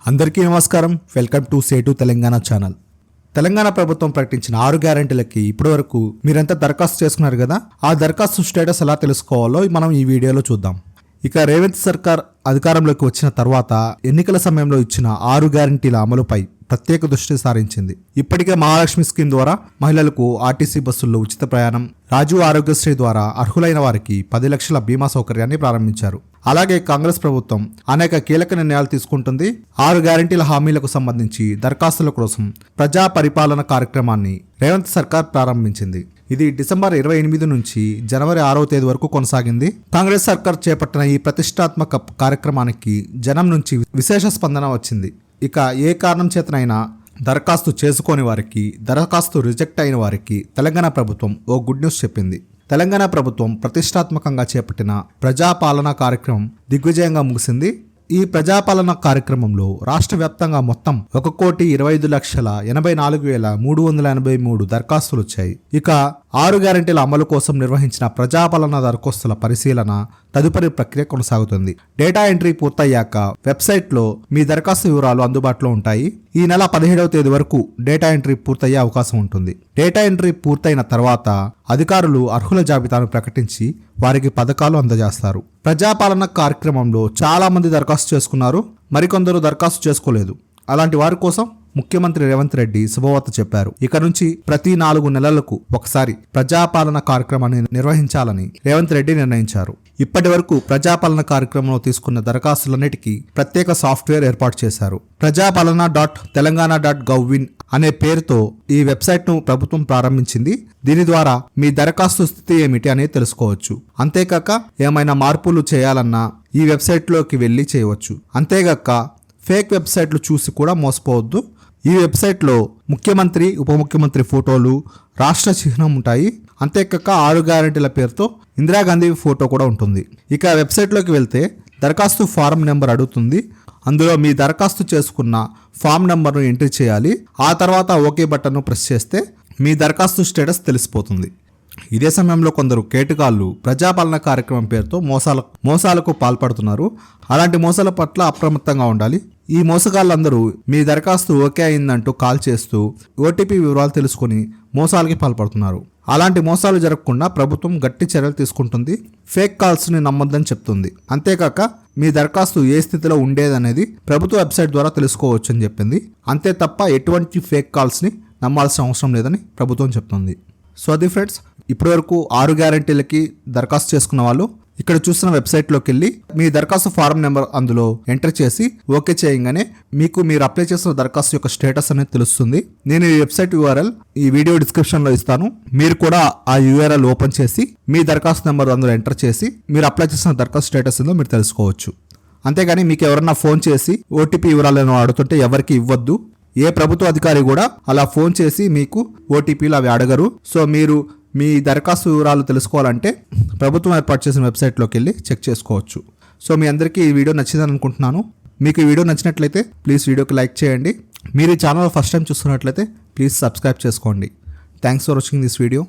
అందరికీ నమస్కారం. Welcome to సేటు తెలంగాణ ఛానల్. తెలంగాణ ప్రభుత్వం ప్రకటించిన 6 గ్యారెంటీలకి ఇప్పటివరకు మీరంతా దరఖాస్తు చేసుకున్నారు కదా. ఆ దరఖాస్తు స్టేటస్ ఎలా తెలుసుకోవాలో మనం ఈ వీడియోలో చూద్దాం. ఇక రేవంత్ సర్కార్ అధికారంలోకి వచ్చిన తర్వాత ఎన్నికల సమయంలో ఇచ్చిన 6 గ్యారెంటీల అమలుపై ప్రత్యేక దృష్టి సారించింది. ఇప్పటికే మహాలక్ష్మి స్కీమ్ ద్వారా మహిళలకు ఆర్టీసీ బస్సుల్లో ఉచిత ప్రయాణం, రాజీవ్ ఆరోగ్యశ్రీ ద్వారా అర్హులైన వారికి 10 లక్షల బీమా సౌకర్యాన్ని ప్రారంభించారు. అలాగే కాంగ్రెస్ ప్రభుత్వం అనేక కీలక నిర్ణయాలు తీసుకుంటుంది. 6 గ్యారెంటీల హామీలకు సంబంధించి దరఖాస్తుల కోసం ప్రజా పరిపాలన కార్యక్రమాన్ని రేవంత్ సర్కార్ ప్రారంభించింది. ఇది డిసెంబర్ 28 నుంచి జనవరి 6వ తేదీ వరకు కొనసాగింది. కాంగ్రెస్ సర్కార్ చేపట్టిన ఈ ప్రతిష్టాత్మక కార్యక్రమానికి జనం నుంచి విశేష స్పందన వచ్చింది. ఇక ఏ కారణం చేతనైనా దరఖాస్తు చేసుకోని వారికి, దరఖాస్తు రిజెక్ట్ అయిన వారికి తెలంగాణ ప్రభుత్వం ఓ గుడ్ న్యూస్ చెప్పింది. తెలంగాణ ప్రభుత్వం ప్రతిష్టాత్మకంగా చేపట్టిన ప్రజాపాలన కార్యక్రమం దిగ్విజయంగా ముగిసింది. ఈ ప్రజాపాలన కార్యక్రమంలో రాష్ట్ర వ్యాప్తంగా మొత్తం 1,22,84,383 దరఖాస్తులు వచ్చాయి. ఇక 6 గ్యారెంటీల అమలు కోసం నిర్వహించిన ప్రజాపాలన దరఖాస్తుల పరిశీలన తదుపరి ప్రక్రియ కొనసాగుతుంది. డేటా ఎంట్రీ పూర్తయ్యాక వెబ్సైట్లో మీ దరఖాస్తు వివరాలు అందుబాటులో ఉంటాయి. ఈ నెల 17వ తేదీ వరకు డేటా ఎంట్రీ పూర్తయ్యే అవకాశం ఉంటుంది. డేటా ఎంట్రీ పూర్తయిన తర్వాత అధికారులు అర్హుల జాబితాను ప్రకటించి వారికి పథకాలు అందజేస్తారు. ప్రజాపాలన కార్యక్రమంలో చాలా మంది దరఖాస్తు చేసుకున్నారు, మరికొందరు దరఖాస్తు చేసుకోలేదు. అలాంటి వారి కోసం ముఖ్యమంత్రి రేవంత్ రెడ్డి శుభవార్త చెప్పారు. ఇక నుంచి ప్రతి 4 నెలలకు ఒకసారి ప్రజాపాలన కార్యక్రమాన్ని నిర్వహించాలని రేవంత్ రెడ్డి నిర్ణయించారు. ఇప్పటి వరకు ప్రజాపాలన కార్యక్రమంలో తీసుకున్న దరఖాస్తులన్నిటికీ ప్రత్యేక సాఫ్ట్వేర్ ఏర్పాటు చేశారు. ప్రజాపాలన.తెలంగాణ.gov.in అనే పేరుతో ఈ వెబ్సైట్ను ప్రభుత్వం ప్రారంభించింది. దీని ద్వారా మీ దరఖాస్తు స్థితి ఏమిటి అనేది తెలుసుకోవచ్చు. అంతేకాక ఏమైనా మార్పులు చేయాలన్నా ఈ వెబ్సైట్లోకి వెళ్ళి చేయవచ్చు. అంతేగాక ఫేక్ వెబ్సైట్లు చూసి కూడా మోసపోవద్దు. ఈ వెబ్సైట్లో ముఖ్యమంత్రి, ఉప ముఖ్యమంత్రి ఫోటోలు, రాష్ట్ర చిహ్నం ఉంటాయి. అంతేకాక 6 గ్యారెంటీల పేరుతో ఇందిరాగాంధీ ఫోటో కూడా ఉంటుంది. ఇక వెబ్సైట్లోకి వెళ్తే దరఖాస్తు ఫారం నెంబర్ అడుగుతుంది. అందులో మీ దరఖాస్తు చేసుకున్న ఫామ్ నెంబర్ను ఎంట్రీ చేయాలి. ఆ తర్వాత ఓకే బటన్ను ప్రెస్ చేస్తే మీ దరఖాస్తు స్టేటస్ తెలిసిపోతుంది. ఇదే సమయంలో కొందరు కేటుగాళ్లు ప్రజాపాలన కార్యక్రమం పేరుతో మోసాలకు పాల్పడుతున్నారు. అలాంటి మోసాల పట్ల అప్రమత్తంగా ఉండాలి. ఈ మోసగాళ్ళందరూ మీ దరఖాస్తు ఓకే అయిందంటూ కాల్ చేస్తూ ఓటీపీ వివరాలు తెలుసుకుని మోసాలకి పాల్పడుతున్నారు. అలాంటి మోసాలు జరగకుండా ప్రభుత్వం గట్టి చర్యలు తీసుకుంటుంది. ఫేక్ కాల్స్ని నమ్మొద్దని చెప్తుంది. అంతేకాక మీ దరఖాస్తు ఏ స్థితిలో ఉండేదనేది ప్రభుత్వ వెబ్సైట్ ద్వారా తెలుసుకోవచ్చు అని చెప్పింది. అంతే తప్ప ఎటువంటి ఫేక్ కాల్స్ని నమ్మాల్సిన అవసరం లేదని ప్రభుత్వం చెప్తుంది. సో అది ఫ్రెండ్స్, ఇప్పటివరకు 6 గ్యారెంటీలకి దరఖాస్తు చేసుకున్న వాళ్ళు ఇక్కడ చూసిన వెబ్సైట్లోకి వెళ్ళి మీ దరఖాస్తు ఫారం నెంబర్ అందులో ఎంటర్ చేసి ఓకే చేయగానే మీకు మీరు అప్లై చేసిన దరఖాస్తు యొక్క స్టేటస్ అనేది తెలుస్తుంది. నేను ఈ వెబ్సైట్ URL ఈ వీడియో డిస్క్రిప్షన్లో ఇస్తాను. మీరు కూడా ఆ URL ఓపెన్ చేసి మీ దరఖాస్తు నెంబర్ అందులో ఎంటర్ చేసి మీరు అప్లై చేసిన దరఖాస్తు స్టేటస్ ఏందో మీరు తెలుసుకోవచ్చు. అంతేగాని మీకు ఎవరన్నా ఫోన్ చేసి ఓటీపీ వివరాలను అడుగుతుంటే ఎవరికి ఇవ్వద్దు. ఏ ప్రభుత్వ అధికారి కూడా అలా ఫోన్ చేసి మీకు ఓటీపీలు అవి అడగరు. సో మీరు మీ దరఖాస్తు వివరాలు తెలుసుకోవాలంటే ప్రభుత్వం ఏర్పాటు చేసిన వెబ్సైట్లోకి వెళ్ళి చెక్ చేసుకోవచ్చు. సో మీ అందరికీ ఈ వీడియో నచ్చిందని అనుకుంటున్నాను. మీకు ఈ వీడియో నచ్చినట్లయితే ప్లీజ్ వీడియోకి లైక్ చేయండి. మీరు ఈ ఛానల్ ఫస్ట్ టైం చూస్తున్నట్లయితే ప్లీజ్ సబ్స్క్రైబ్ చేసుకోండి. Thanks for watching this video.